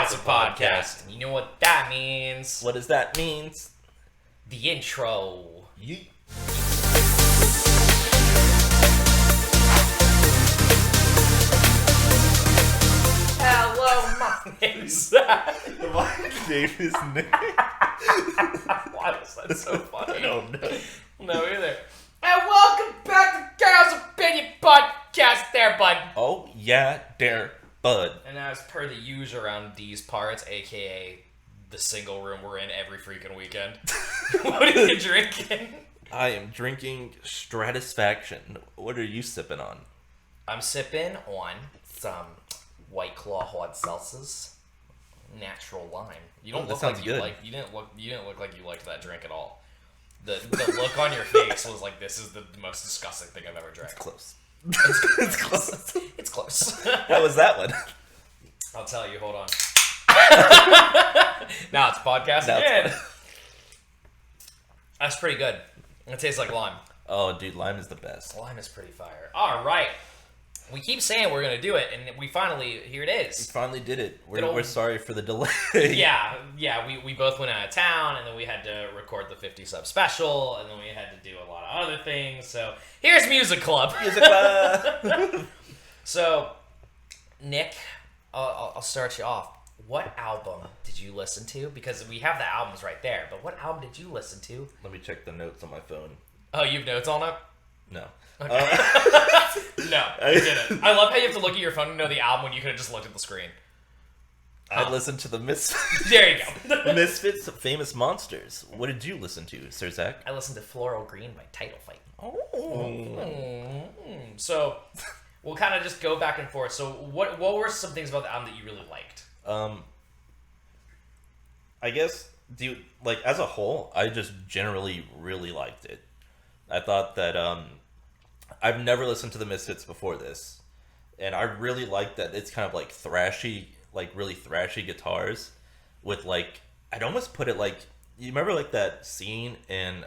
Now it's a podcast. You know what that means. What does that mean? The intro. Yeet. Hello, my name's Zach. My name is Nick. Why is that so funny? I don't know. No, either. And welcome back to Girls Opinion Podcast there, bud. Oh, yeah, there, bud. And as per the usual around these parts, aka the single room we're in every freaking weekend, what are you drinking? I am drinking Stratisfaction. What are you sipping on? I'm sipping on some White Claw hard seltzers, natural lime. You don't that look sounds like good. you didn't look like you liked that drink at all. The look on your face was like, this is the most disgusting thing I've ever drank. It's close. It's close. It's close. How was that one? I'll tell you. Hold on. Now it's podcast Now it's again. That's pretty good. It tastes like lime. Oh, dude, lime is the best. Lime is pretty fire. All right. We keep saying we're going to do it, and we finally, here it We is. finally did it. Good old- We're sorry for the delay. Yeah, we both went out of town, and then we had to record the 50 sub special, and then we had to do a lot of other things. So here's Music Club. Music club. So, Nick, I'll start you off. What album did you listen to? Because we have the albums right there, but what album did you listen to? Let me check the notes on my phone. Oh, you have notes on it? No. Okay. No, you didn't. I love how you have to look at your phone to know the album when you could have just looked at the screen. I listened to the Misfits. There you go. Misfits, Famous Monsters. What did you listen to, Sir Zach? I listened to Floral Green by Title Fight. Oh. So, we'll kind of just go back and forth. So, what were some things about the album that you really liked? I guess, as a whole, I just generally really liked it. I thought that, I've never listened to the Misfits before this, and I really like that it's kind of like thrashy, like really thrashy guitars with like, I'd almost put it like, you remember like that scene in,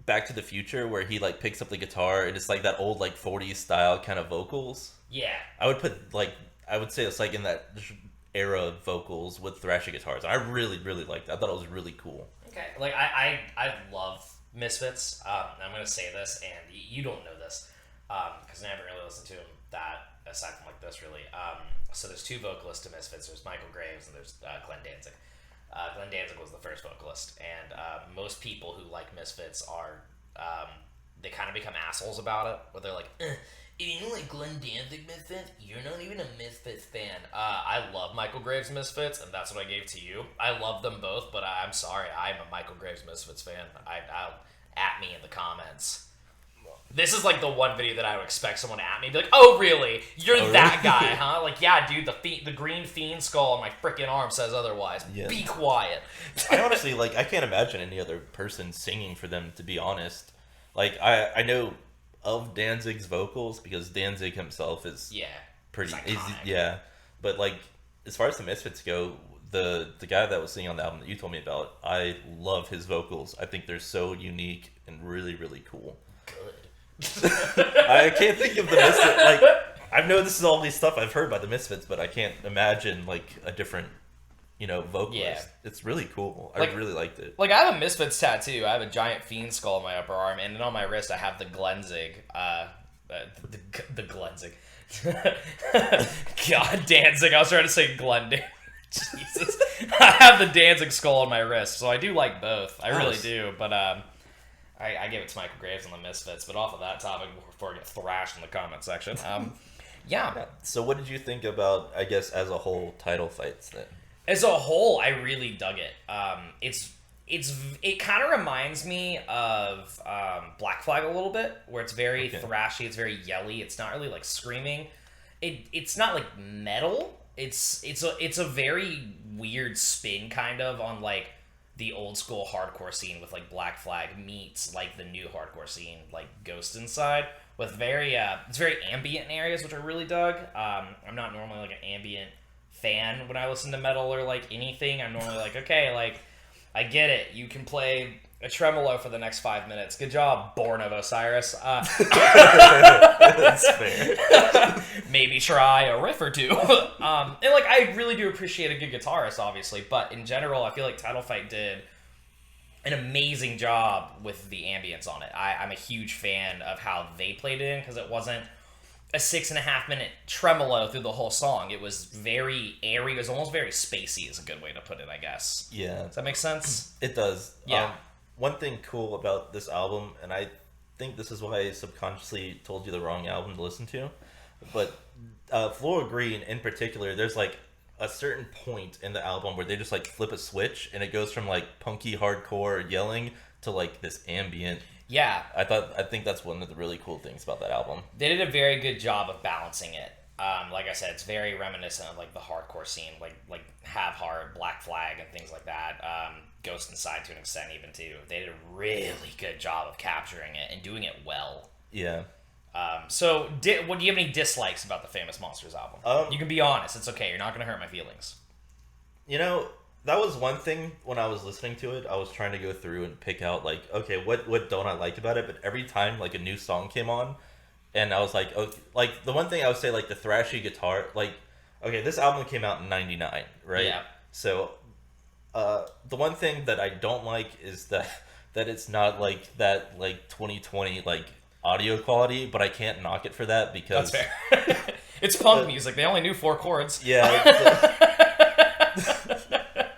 Back to the Future where he like picks up the guitar and it's like that old like 40s style kind of vocals? Yeah. I would say it's like in that era of vocals with thrashy guitars. I really, really liked it. I thought it was really cool. Okay. Like, I love Misfits. I'm going to say this, and you don't know this, because I haven't really listened to them that, aside from like this, really. So there's two vocalists to Misfits. There's Michael Graves and there's Glenn Danzig. Glenn Danzig was the first vocalist, and most people who like Misfits are, they kind of become assholes about it, where they're like, if you don't like Glenn Danzig Misfits, you're not even a Misfits fan. I love Michael Graves Misfits, and that's what I gave to you. I love them both, but I'm sorry, I'm a Michael Graves Misfits fan. I'll at me in the comments. This is like the one video that I would expect someone to at me, be like, oh really? You're that guy, huh? Like, yeah, dude, the green fiend skull on my freaking arm says otherwise. Yeah. Be quiet. I honestly, I can't imagine any other person singing for them, to be honest. Like, I know of Danzig's vocals because Danzig himself is pretty yeah, but like as far as the Misfits go, the guy that was singing on the album that you told me about, I love his vocals. I think they're so unique and really, really cool. Good. I can't think of the Misfits. Like, I know this is all these stuff I've heard by the Misfits, but I can't imagine like a different, vocalist. Yeah. It's really cool. I really liked it. Like, I have a Misfits tattoo. I have a giant fiend skull on my upper arm, and then on my wrist I have the Glenzig. The Glenzig. God, Danzig. I was trying to say Glendale. Jesus. I have the Danzig skull on my wrist, so I do like both. I really do, but I give it to Michael Graves and the Misfits. But off of that topic, before I get thrashed in the comment section, yeah. So what did you think about, I guess, as a whole, Title Fights then? As a whole, I really dug it. It kind of reminds me of Black Flag a little bit, where it's very thrashy, it's very yelly. It's not really like screaming. It's not like metal. It's a very weird spin kind of on like the old school hardcore scene with like Black Flag meets like the new hardcore scene, like Ghost Inside, with it's very ambient in areas, which I really dug. I'm not normally like an ambient fan when I listen to metal or like anything. I'm normally like, okay, like I get it. You can play a tremolo for the next 5 minutes. Good job, Born of Osiris. That's fair. Maybe try a riff or two. And like, I really do appreciate a good guitarist, obviously, but in general, I feel like Title Fight did an amazing job with the ambience on it. I'm a huge fan of how they played it in, because it wasn't a 6.5 minute tremolo through the whole song. It was very airy. It was almost very spacey, is a good way to put it, I guess. Yeah. Does that make sense? It does. Yeah. One thing cool about this album, and I think this is why I subconsciously told you the wrong album to listen to, but Floral Green in particular, there's like a certain point in the album where they just like flip a switch and it goes from like punky hardcore yelling to like this ambient. Yeah. I think that's one of the really cool things about that album. They did a very good job of balancing it. Like I said, it's very reminiscent of like the hardcore scene, like Have Heart, Black Flag, and things like that. Ghost Inside to an extent, even too. They did a really good job of capturing it and doing it well. Yeah. So, do you have any dislikes about the Famous Monsters album? You can be honest. It's okay. You're not going to hurt my feelings. You know, that was one thing when I was listening to it. I was trying to go through and pick out, like, okay, what don't I like about it? But every time, like, a new song came on, and I was like, oh, like, the one thing I would say, like, the thrashy guitar, like, okay, this album came out in 99, right? Yeah. So, the one thing that I don't like is that it's not, like, that, like, 2020, like, audio quality, but I can't knock it for that because... That's fair. It's punk music. They only knew 4 chords. Yeah.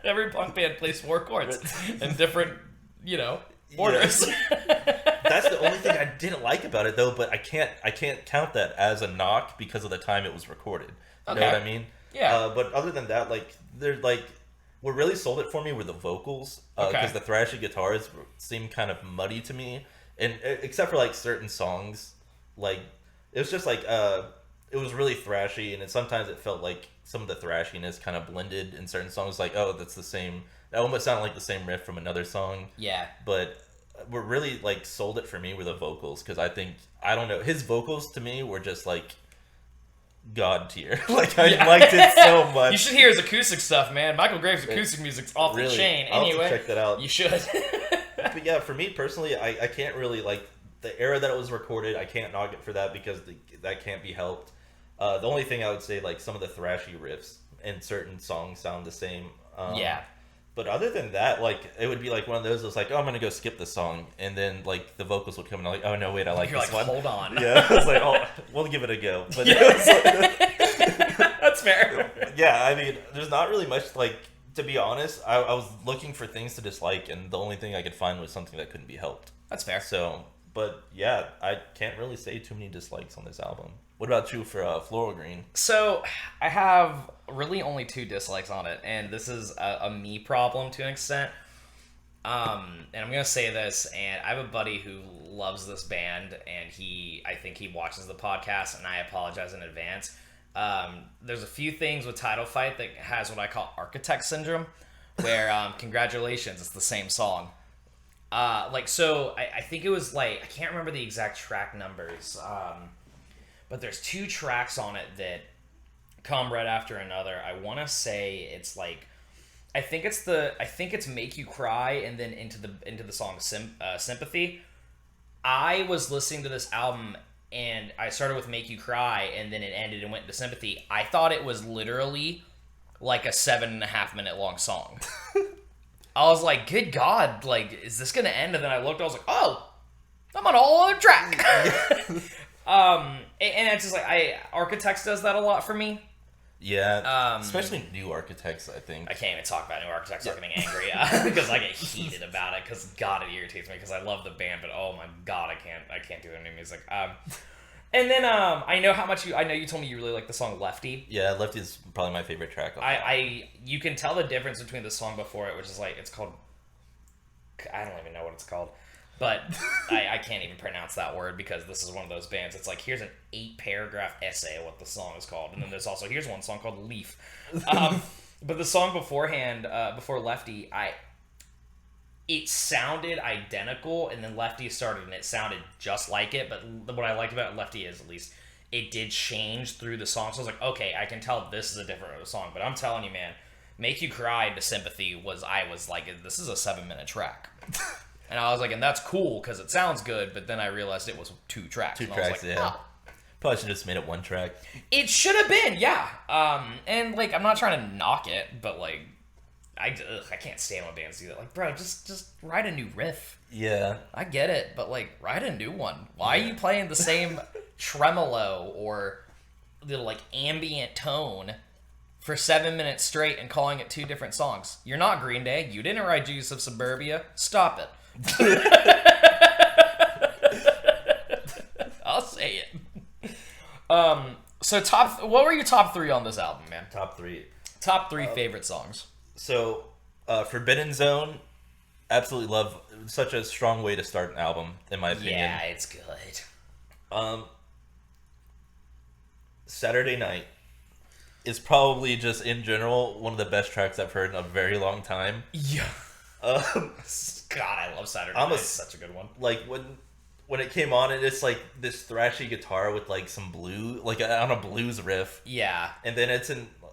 Every punk band plays 4 chords in different, orders. That's the only thing I didn't like about it, though. But I can't count that as a knock because of the time it was recorded. You know what I mean? Yeah. But other than that, like, they're like, what really sold it for me were the vocals, because the thrashy guitars seemed kind of muddy to me, and except for like certain songs, like it was just like it was really thrashy, and sometimes it felt like some of the thrashiness kind of blended in certain songs. Like, oh, that's the same. That almost sounded like the same riff from another song. Yeah. But what really like sold it for me were the vocals, because I don't know, his vocals to me were just like god tier. Like, I liked it so much. You should hear his acoustic stuff, man. Michael Graves' acoustic music's off the chain. I'll Anyway, have to check that out. You should. But yeah, for me personally, I can't really, like, the era that it was recorded, I can't knock it for that because that can't be helped. The only thing I would say, like, some of the thrashy riffs in certain songs sound the same. Yeah. But other than that, like, it would be like one of those. It was like, oh, I'm gonna go skip this song, and then like the vocals would come, and I'm like, oh no, wait, I like You're this like, one. hold on. Yeah, I was like, oh, we'll give it a go. But That's fair. Yeah, I mean, there's not really much, like, to be honest. I was looking for things to dislike, and the only thing I could find was something that couldn't be helped. That's fair. So, but yeah, I can't really say too many dislikes on this album. What about you for Floral Green? So, I have really only 2 dislikes on it, and this is a me problem to an extent. And I'm going to say this, and I have a buddy who loves this band, and I think he watches the podcast, and I apologize in advance. There's a few things with Title Fight that has what I call architect syndrome, where, congratulations, it's the same song. I think it was like, I can't remember the exact track numbers, but there's 2 tracks on it that come right after another. I want to say it's like, I think it's Make You Cry and then into the song Sympathy. I was listening to this album and I started with Make You Cry and then it ended and went into Sympathy. I thought it was literally like a 7.5 minute long song. I was like, good God, like, is this gonna end? And then I looked, I was like, oh, I'm on a whole other track. And it's just like, Architects does that a lot for me. Yeah, especially new Architects, I think. I can't even talk about new Architects without getting angry because I get heated about it because God, it irritates me because I love the band, but oh my God, I can't do their new music. And then I know you told me you really like the song Lefty. Yeah, Lefty is probably my favorite track. You can tell the difference between the song before it, which is like, it's called, I don't even know what it's called. But I can't even pronounce that word because this is one of those bands. It's like, here's an 8-paragraph essay of what the song is called. And then there's also, here's one song called Leaf. But the song beforehand, before Lefty, it sounded identical. And then Lefty started and it sounded just like it. But what I liked about Lefty is, at least, it did change through the song. So I was like, okay, I can tell this is a different song. But I'm telling you, man, Make You Cry to Sympathy I was like, this is a 7-minute track. And I was like, and that's cool because it sounds good, but then I realized it was 2 tracks. Two tracks, like, yeah. oh. Probably should have just made it 1 track. It should have been, yeah. And like, I'm not trying to knock it, but like, I can't stand when bands do that. Like, bro, just write a new riff. Yeah. I get it, but like, write a new one. Why are you playing the same tremolo or the like ambient tone for 7 minutes straight and calling it 2 different songs? You're not Green Day. You didn't write Jesus of Suburbia. Stop it. I'll say it. So what were your top 3 on this album, man? Top 3. Top 3 favorite songs. So, Forbidden Zone, absolutely love. Such a strong way to start an album, in my opinion. Yeah, it's good. Saturday Night is probably just, in general, one of the best tracks I've heard in a very long time. Yeah. God, I love Saturday Night. It's such a good one. Like, when it came on, and it's like this thrashy guitar with like some blue, like on a blues riff. Yeah. And then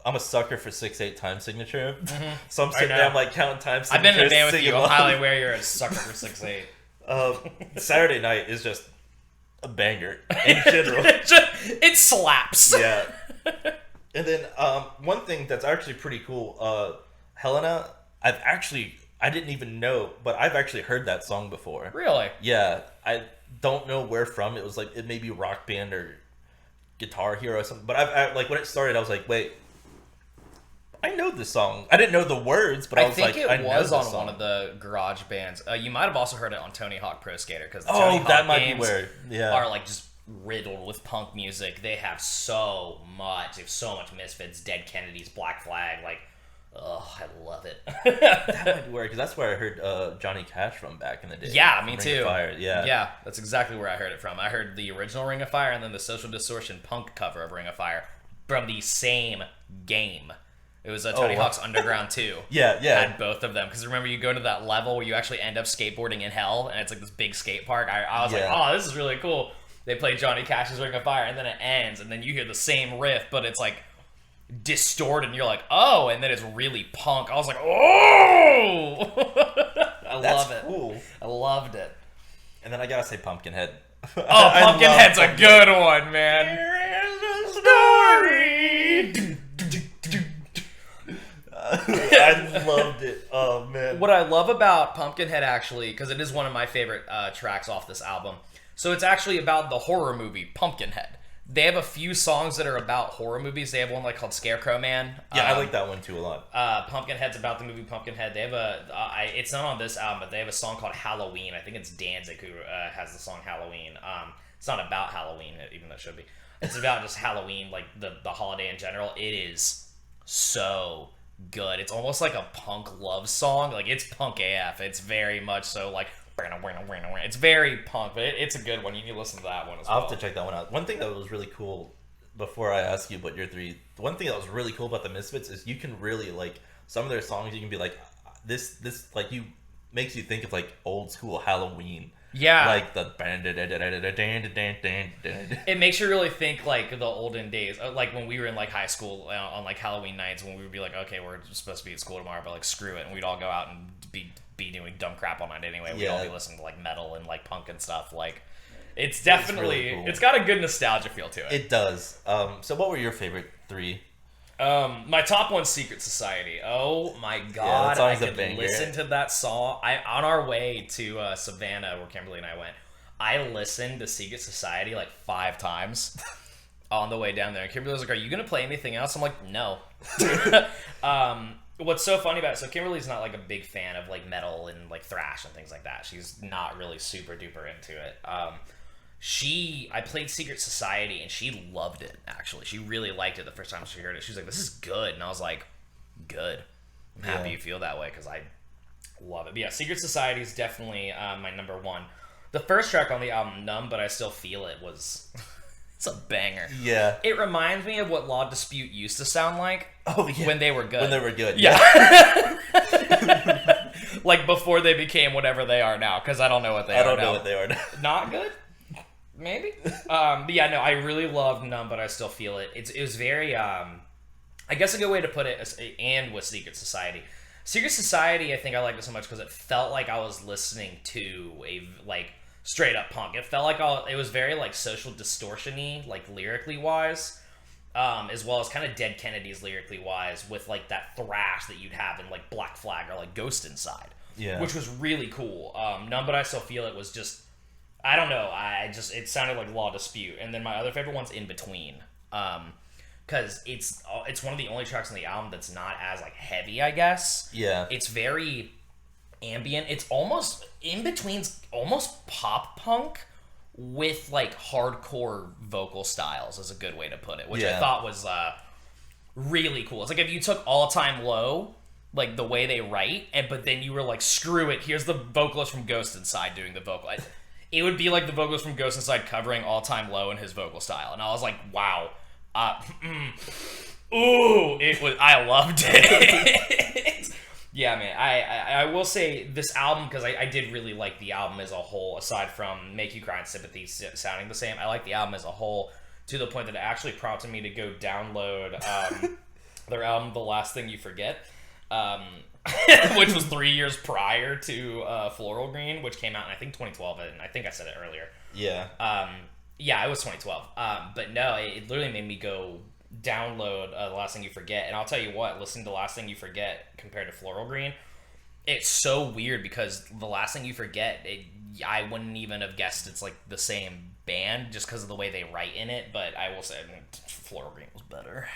I'm a sucker for 6/8 time signature. Mm-hmm. So I'm sitting there, I'm like counting time signatures. I've been in a band with you. I'm highly aware you're a sucker for 6/8. Saturday Night is just a banger in general. It slaps. Yeah. And then one thing that's actually pretty cool, Helena, I didn't even know, but I've actually heard that song before. Really? Yeah. I don't know where from. It was like, it may be Rock Band or Guitar Hero or something. But I like when it started, I was like, wait, I know this song. I didn't know the words, but I was like, I know this song. It was on one of the garage bands. You might have also heard it on Tony Hawk Pro Skater, because the Oh, Tony Hawk that might games be where, yeah. are like just riddled with punk music. They have so much. They have so much Misfits, Dead Kennedys, Black Flag. Like, oh, I love it. That might be where, because that's where I heard Johnny Cash from back in the day. Yeah, me Ring too. of Fire. Yeah. Yeah, that's exactly where I heard it from. I heard the original Ring of Fire and then the Social Distortion punk cover of Ring of Fire from the same game. It was Tony Hawk's Underground 2. Yeah. Had both of them. Because remember, you go to that level where you actually end up skateboarding in hell, and it's like this big skate park. I was like, oh, this is really cool. They play Johnny Cash's Ring of Fire, and then it ends, and then you hear the same riff, but it's like distorted, and you're like, oh, and then it's really punk. I was like, oh! Love it. Cool. I loved it. And then I gotta say Pumpkinhead. Oh, Pumpkinhead's a good one, man. There is a story. I loved it. Oh, man. What I love about Pumpkinhead, actually, because it is one of my favorite tracks off this album, so it's actually about the horror movie Pumpkinhead. They have a few songs that are about horror movies. They have one like called Scarecrow Man. Yeah, I like that one too a lot. Pumpkinhead's about the movie Pumpkinhead. They have it's not on this album, but they have a song called Halloween. I think it's Danzig who has the song Halloween. It's not about Halloween, even though it should be. It's about just Halloween, like the holiday in general. It is so good. It's almost like a punk love song. Like, it's punk AF. It's very much so like, it's very punk, but it's a good one. You need to listen to that one as well. I'll have to check that one out. One thing that was really cool, before I ask you about your 3, one thing that was really cool about the Misfits is you can really, like, some of their songs, you can be like, this like, you makes you think of like old school Halloween. Yeah. Like the... It makes you really think like the olden days, like when we were in like high school on like Halloween nights, when we would be like, okay, we're supposed to be at school tomorrow, but like screw it, and we'd all go out and be doing dumb crap all night anyway. We'd all be listening to like metal and like punk and stuff. Like, it's definitely, really cool. It's got a good nostalgia feel to it. It does. So what were your favorite 3? My top one's Secret Society. Oh my god, I could listen to that song. On our way to Savannah, where Kimberly and I went, I listened to Secret Society like 5 times on the way down there. And Kimberly was like, "Are you gonna play anything else?" I'm like, "No." What's so funny about it? So Kimberly's not like a big fan of like metal and like thrash and things like that. She's not really super duper into it. I played Secret Society and she loved it, actually. She really liked it the first time she heard it. She was like, "This is good." And I was like, good. I'm happy you feel that way, because I love it. But yeah, Secret Society is definitely my number 1. The first track on the album, Numb But I Still Feel It, was... it's a banger. Yeah. It reminds me of what Law Dispute used to sound like. Oh, yeah. When they were good. When they were good, yeah. Like before they became whatever they are now, because I don't know what they are now. I don't know what they are now. Not good? Maybe? But yeah, no, I really love Numb But I Still Feel It. It was very, I guess a good way to put it, and with Secret Society, Secret Society, I think I liked it so much because it felt like I was listening to a like straight up punk. It felt like it was very like Social Distortion-y, like lyrically wise, as well as kind of Dead Kennedys lyrically wise, with like that thrash that you'd have in like Black Flag or like Ghost Inside, which was really cool. None But I Still Feel It was just, I don't know, it sounded like Law Dispute, and then my other favorite one's In Between. Because it's one of the only tracks on the album that's not as like heavy, I guess. Yeah. It's very ambient. It's almost In Between's almost pop punk with like hardcore vocal styles is a good way to put it, which I thought was really cool. It's like if you took All Time Low, like the way they write, but then you were like, screw it, here's the vocalist from Ghost Inside doing the vocal. It would be like the vocalist from Ghost Inside covering All Time Low in his vocal style, and I was like, wow. It was. I loved it. Yeah, man. I will say this album, because I did really like the album as a whole. Aside from Make You Cry and Sympathy sounding the same, I like the album as a whole to the point that it actually prompted me to go download their album, The Last Thing You Forget, which was 3 years prior to Floral Green, which came out in I think 2012, and I think I said it earlier. Yeah. Yeah, it was 2012. But no, it literally made me go download The Last Thing You Forget. And I'll tell you what, listening to The Last Thing You Forget compared to Floral Green, it's so weird because The Last Thing You Forget, I wouldn't even have guessed it's like the same band just because of the way they write in it. But I will say, Floral Green was better.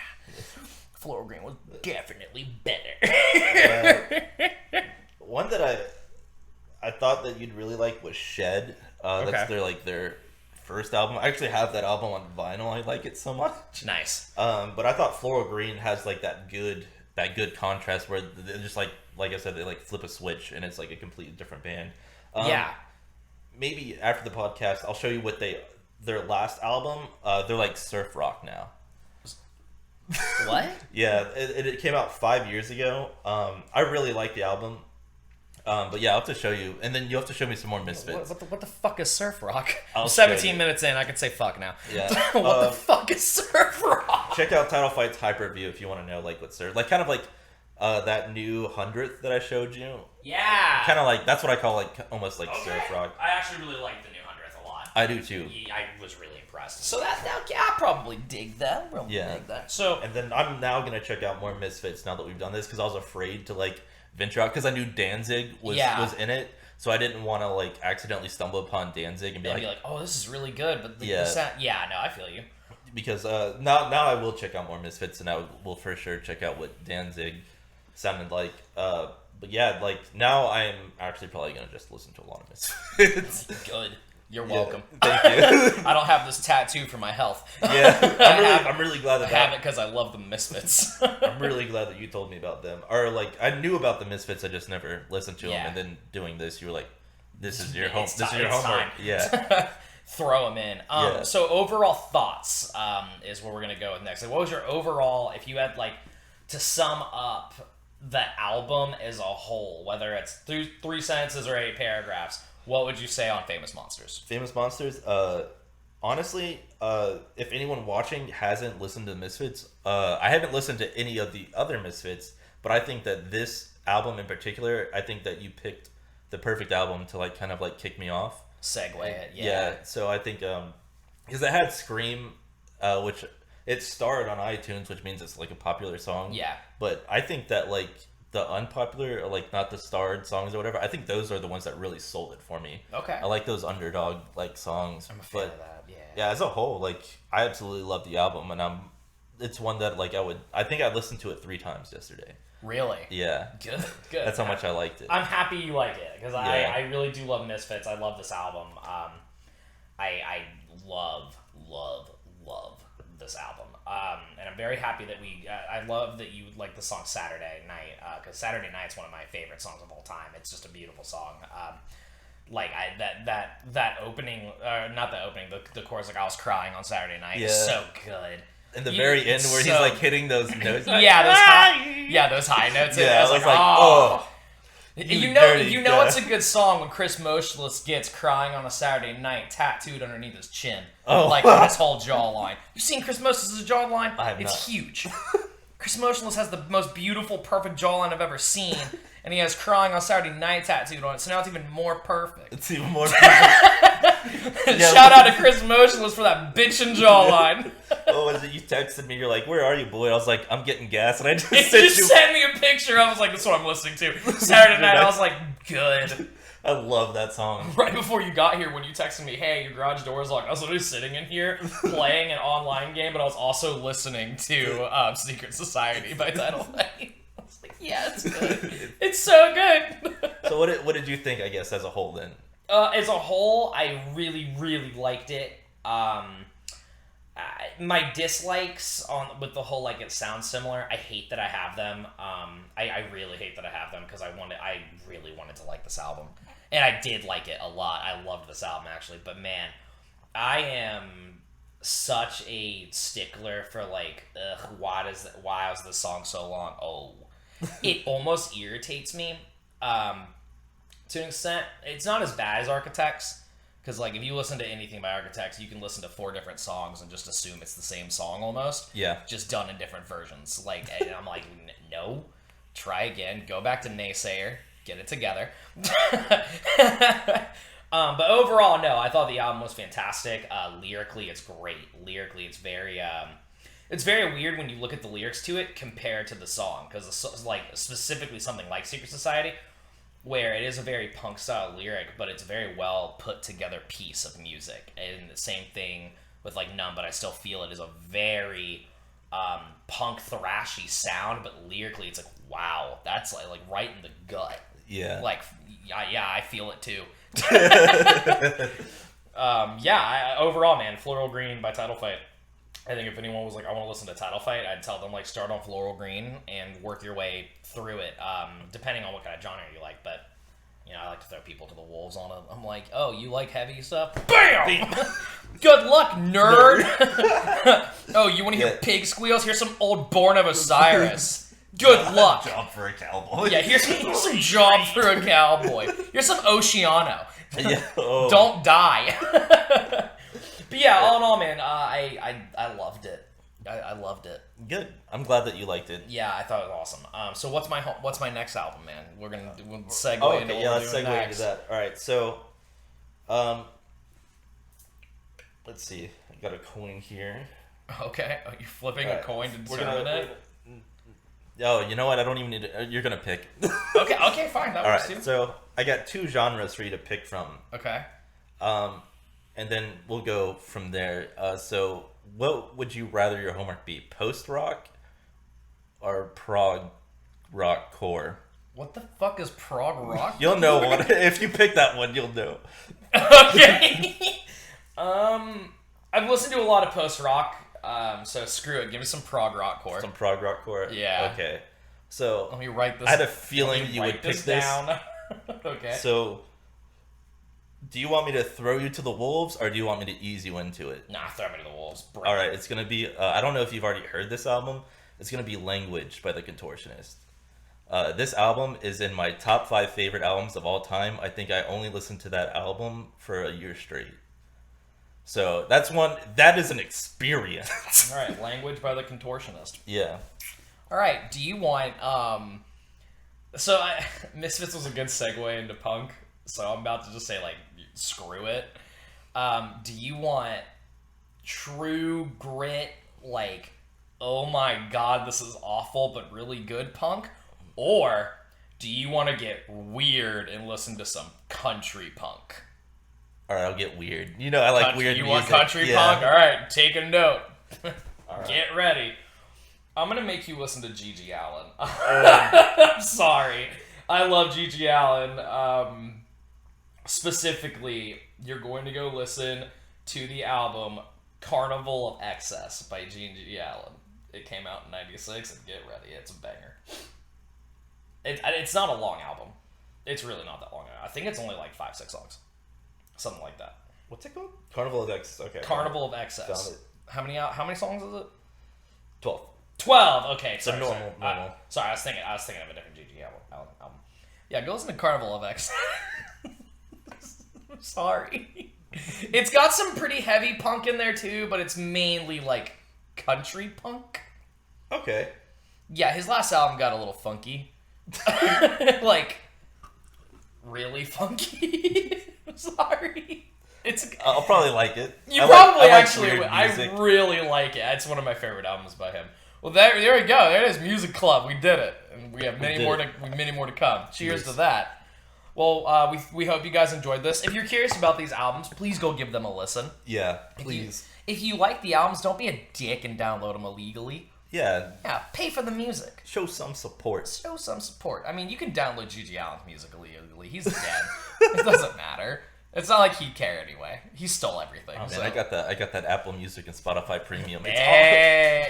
Floral Green was definitely better. One that I thought that you'd really like was Shed. That's their first album. I actually have that album on vinyl. I like it so much. Nice. But I thought Floral Green has like that good contrast where they're just like I said, they like flip a switch and it's like a completely different band. Maybe after the podcast, I'll show you what their last album. They're like surf rock now. What? Yeah, it came out 5 years ago. I really like the album. But yeah, I'll have to show you, and then you'll have to show me some more Misfits. What the fuck is surf rock? I'll 17 minutes in, I could say fuck now. Yeah. What the fuck is surf rock? Check out Title Fight's hyper view if you want to know like what surf, like kind of like that new 100th that I showed you. Yeah. Kind of like that's what I call like almost like surf rock. I actually really like the new 100th a lot. I do too. I was really impressed. So I'll probably dig that. Dig that. So and then I'm now gonna check out more Misfits now that we've done this because I was afraid to like venture out because I knew Danzig was in it, so I didn't want to like accidentally stumble upon Danzig and be like, oh, this is really good, but I feel you. Because now I will check out more Misfits and I will for sure check out what Danzig sounded like. But yeah, like now I'm actually probably gonna just listen to a lot of Misfits. Good. You're welcome. Thank you. I don't have this tattoo for my health. Yeah, I'm really glad that I have it because I love the Misfits. I'm really glad that you told me about them. Or like I knew about the Misfits, I just never listened to them. And then doing this, you were like, "This is your home. This is your homework." Time. Yeah. Throw them in. So overall thoughts is where we're gonna go with next. Like, what was your overall? If you had like to sum up the album as a whole, whether it's three sentences or 8 paragraphs. What would you say on Famous Monsters? Famous Monsters? Honestly, if anyone watching hasn't listened to Misfits, I haven't listened to any of the other Misfits, but I think that this album in particular, I think that you picked the perfect album to like kind of like kick me off. Segue it, yeah. So I think, because it had Scream, which it starred on iTunes, which means it's like a popular song. Yeah. But I think that like the unpopular, or like not the starred songs or whatever, I think those are the ones that really sold it for me. Okay. I like those underdog like songs. I'm a fan of that. Yeah. Yeah, as a whole, like I absolutely love the album, and it's one that like I think I listened to it 3 times yesterday. Really? Yeah. Good. That's how much I liked it. I'm happy you like it because I really do love Misfits. I love this album. I love this album. And I'm very happy that I love that you like the song Saturday Night, because Saturday Night's one of my favorite songs of all time. It's just a beautiful song. That opening, not the opening, the chorus, like I was crying on Saturday night, is so good. In the very end where he's like hitting those notes. Those high notes. Yeah, I was like, oh. You know it's a good song when Chris Motionless gets crying on a Saturday night tattooed underneath his chin. Like on his whole jawline. You seen Chris Motionless' jawline? I have It's not. huge. Chris Motionless has the most beautiful, perfect jawline I've ever seen, and he has crying on Saturday Night tattooed on it, so now it's even more perfect. It's even more perfect. Shout out to Chris Motionless for that bitchin' jawline. Oh, was it you texted me? You're like, "Where are you, boy?" I was like, "I'm getting gas," and I just sent me a picture. I was like, "That's what I'm listening to." Saturday night, I was like, "Good." I love that song. Right before you got here, when you texted me, "Hey, your garage door is locked," I was literally sitting in here playing an online game, but I was also listening to Secret Society by Tidal Fight. I was like, "Yeah, it's good. It's so good." So what did you think? I guess as a whole, then. As a whole, I really, really liked it. My dislikes with the whole like it sounds similar. I hate that I have them. I really hate that I have them because I really wanted to like this album, and I did like it a lot. I loved this album actually, but man, I am such a stickler for like, why is this song so long? Oh, it almost irritates me. To an extent, it's not as bad as Architects. Because, like, if you listen to anything by Architects, you can listen to 4 different songs and just assume it's the same song almost. Yeah. Just done in different versions. Like, and I'm like, no. Try again. Go back to Naysayer. Get it together. But overall, no. I thought the album was fantastic. Lyrically, it's great. Lyrically, it's very weird when you look at the lyrics to it compared to the song. Because, like, specifically something like Secret Society, where it is a very punk style lyric, but it's a very well put together piece of music. And the same thing with like Numb, but I still feel it is a very punk thrashy sound, but lyrically it's like, wow, that's like right in the gut. Yeah. Like, yeah, I feel it too. Overall, man, Floral Green by Tidal Fight. I think if anyone was like, I want to listen to Tidal Fight, I'd tell them, like, start on Floral Green and work your way through it, depending on what kind of genre you like. But, you know, I like to throw people to the wolves on it. I'm like, oh, you like heavy stuff? BAM! Good luck, nerd! Oh, you want to hear pig squeals? Here's some old Born of Osiris. Good luck. Job for a cowboy. Yeah, here's some job for a cowboy. Here's some Oceano. Yeah. Oh. Don't die. But yeah, all in all, man, I loved it. I loved it. Good. I'm glad that you liked it. Yeah, I thought it was awesome. So what's my next album, man? We'll segue into what let's segue into that. All right, so, let's see. I got a coin here. Okay, you're flipping a coin to determine it. Oh, you know what? I don't even need to. You're gonna pick. Okay, fine. That works too. So I got 2 genres for you to pick from. Okay. And then we'll go from there. So, what would you rather your homework be? Post-rock or prog rock core? What the fuck is prog rock? You'll know what. If you pick that one, you'll know. Okay. I've listened to a lot of post-rock, so screw it. Give me some prog rock core. Some prog rock core? Yeah. Okay. So, let me write this. I had a feeling you would pick this. Down. Okay. So, do you want me to throw you to the wolves, or do you want me to ease you into it? Nah, throw me to the wolves. All right, it's going to be... I don't know if you've already heard this album. It's going to be Language by The Contortionist. This album is in my top 5 favorite albums of all time. I think I only listened to that album for a year straight. So, that is an experience. All right, Language by The Contortionist. Yeah. All right, do you want... Misfits was a good segue into punk, so I'm about to just say, like, screw it. Do you want true grit, like, oh my god, this is awful, but really good punk? Or do you want to get weird and listen to some country punk? All right, I'll get weird. You know, I like weird music. You want country punk? All right, take a note. Right. Get ready. I'm going to make you listen to Gigi Allen. I'm sorry. I love Gigi Allen. Specifically, you're going to go listen to the album Carnival of Excess by Gigi Allen. It came out in 96, and get ready. It's a banger. It's not a long album. It's really not that long. I think it's only like 5-6 songs. Something like that. What's it called? Carnival of Excess. Okay. Carnival of Excess. How many songs is it? 12. 12. Okay, so normal. Sorry, I was thinking of a different Gigi album. Yeah, go listen to Carnival of Excess. I'm sorry. It's got some pretty heavy punk in there too, but it's mainly like country punk. Okay. Yeah, his last album got a little funky. Like, really funky. I'm sorry. I'll probably like it. I really like it. It's one of my favorite albums by him. Well, there we go. There it is, Music Club. We did it, and we have many more to come. Cheers to that. Well, we hope you guys enjoyed this. If you're curious about these albums, please go give them a listen. Yeah, please. If you like the albums, don't be a dick and download them illegally. Yeah. Yeah, pay for the music. Show some support. I mean, you can download Gigi Allen's music illegally. He's dead. It doesn't matter. It's not like he'd care anyway. He stole everything. Oh, man, I got that Apple Music and Spotify Premium. It's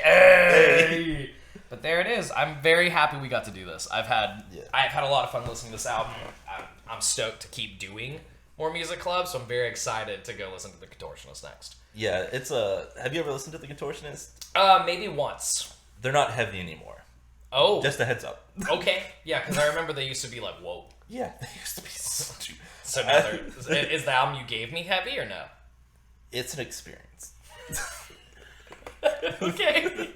hey. But there it is. I'm very happy we got to do this. I've had a lot of fun listening to this album. I'm stoked to keep doing more music clubs, so I'm very excited to go listen to The Contortionist next. Yeah, it's have you ever listened to The Contortionist? Maybe once. They're not heavy anymore. Oh. Just a heads up. Okay. Yeah, because I remember they used to be like, whoa. Yeah, they used to be so now is the album you gave me heavy or no? It's an experience. Okay.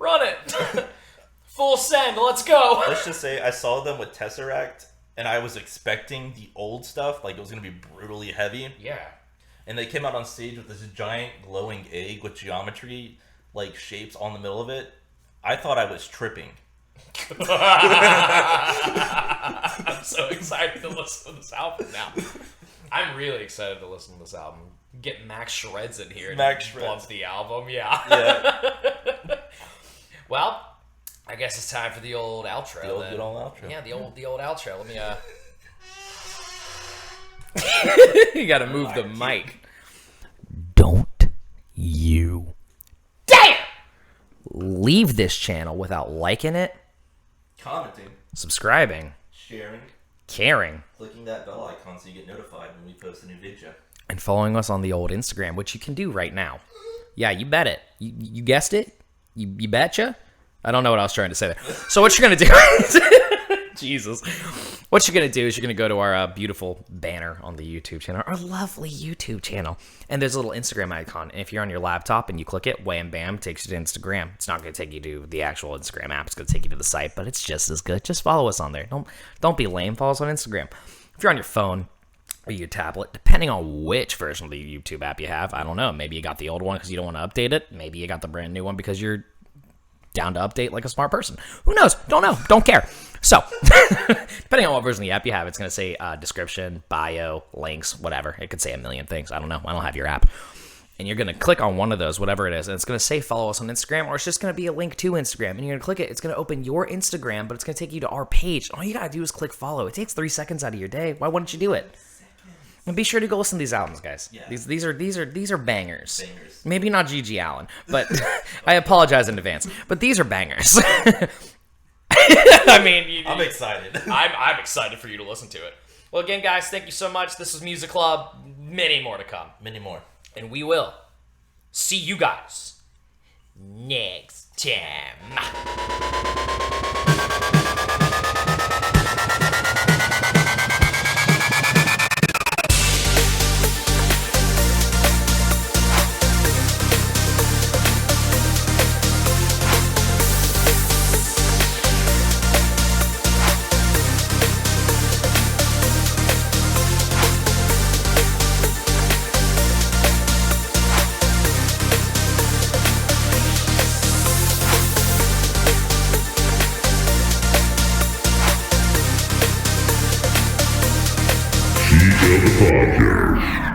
Run it. Full send. Let's go. Let's just say I saw them with Tesseract, and I was expecting the old stuff, like it was going to be brutally heavy. Yeah. And they came out on stage with this giant glowing egg with geometry, like shapes on the middle of it. I thought I was tripping. I'm so excited to listen to this album now. I'm really excited to listen to this album. Get Max Shreds in here. Max Shreds. Bump the album, yeah. Well, I guess it's time for the old outro. The old good old outro. Yeah, the old outro. Let me you gotta move the mic. Don't you dare leave this channel without liking it, commenting, subscribing, sharing, caring, clicking that bell icon so you get notified when we post a new video, and following us on the old Instagram, which you can do right now. Yeah, you bet it. You guessed it. You betcha. I don't know what I was trying to say there. So what you're gonna do? Jesus. What you're going to do is you're going to go to our beautiful banner on the YouTube channel, our lovely YouTube channel, and there's a little Instagram icon. And if you're on your laptop and you click it, wham, bam, takes you to Instagram. It's not going to take you to the actual Instagram app. It's going to take you to the site, but it's just as good. Just follow us on there. Don't be lame. Follow us on Instagram. If you're on your phone or your tablet, depending on which version of the YouTube app you have, I don't know. Maybe you got the old one because you don't want to update it. Maybe you got the brand new one because you're down to update like a smart person. Who knows? Don't know. Don't care. So, depending on what version of the app you have, it's going to say description, bio, links, whatever. It could say a million things. I don't know. I don't have your app. And you're going to click on one of those, whatever it is, and it's going to say follow us on Instagram, or it's just going to be a link to Instagram. And you're going to click it. It's going to open your Instagram, but it's going to take you to our page. All you got to do is click follow. It takes 3 seconds out of your day. Why wouldn't you do it? And be sure to go listen to these albums, guys. Yeah. These are bangers. Maybe not Gigi Allen, but I apologize in advance. But these are bangers. I mean, I'm excited. I'm excited for you to listen to it. Well, again, guys, thank you so much. This is Music Club. Many more to come. Many more. And we will see you guys next time. Podcast.